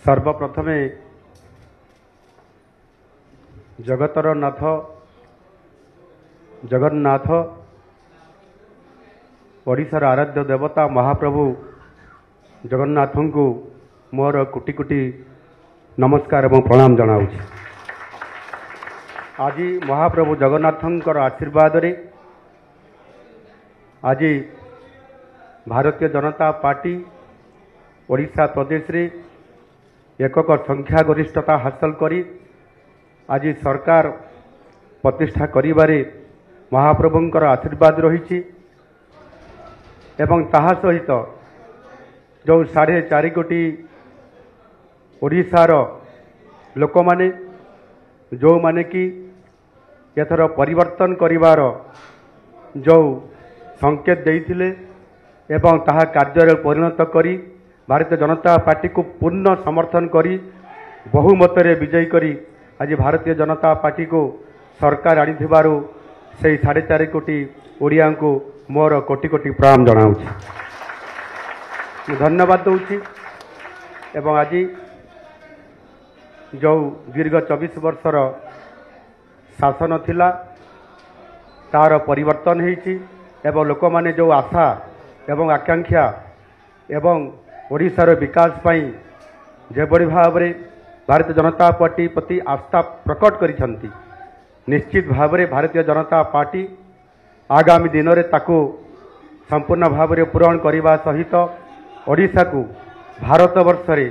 सर्वप्रथमे जगतर नाथ जगन्नाथ ओडिशार आराध्य देवता महाप्रभु जगन्नाथ को मोर कोटि कोटि नमस्कार एवं प्रणाम जनाऊँ। आज महाप्रभु जगन्नाथंकर आशीर्वाद रे आज भारतीय जनता पार्टी ओडिशा प्रदेश रे एकक संख्या गरिष्ठता हासिल करी आज सरकार प्रतिष्ठा करिबारे महाप्रभुंकर आशीर्वाद रही एवं ताहा सहित जो 4.5 कोटी ओडिशार लोक माने जो माने कि एथर परिवर्तन करिवार जो संकेत देइथिले एवं ताहा कार्य परिणत करी भारतीय जनता पार्टी को पूर्ण समर्थन करी बहुमत रे विजयी करी आज भारतीय जनता पार्टी को सरकार आनी से 4.5 कोटी ओडिया को मोर कोटि कोटि प्रणाम जनाऊँ। धन्यवाद दूची एवं आज जो दीर्घ 24 वर्षर शासन थिला तार परिवर्तन होईची एवं लोक माने जो आशा एवं आकांक्षा एवं ओडिशार विकास पाई जेबड़ी भाव में भारतीय जनता पार्टी प्रति आस्था प्रकट करिसंती निश्चित भाव में भारतीय जनता पार्टी आगामी दिन में ताकू संपूर्ण भाव में पूरण करने सहित ओडिशा को भारत वर्ष रे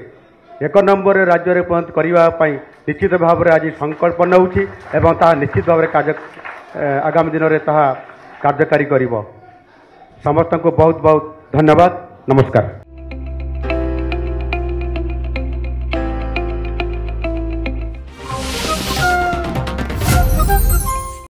1 नंबर राज्य में परिणत करने निश्चित भाव में आज संकल्प नौछि एवं ता निश्चित भाव में आगामी दिन में ताहा कार्यकारी करिवो। समस्त को बहुत बहुत धन्यवाद। नमस्कार।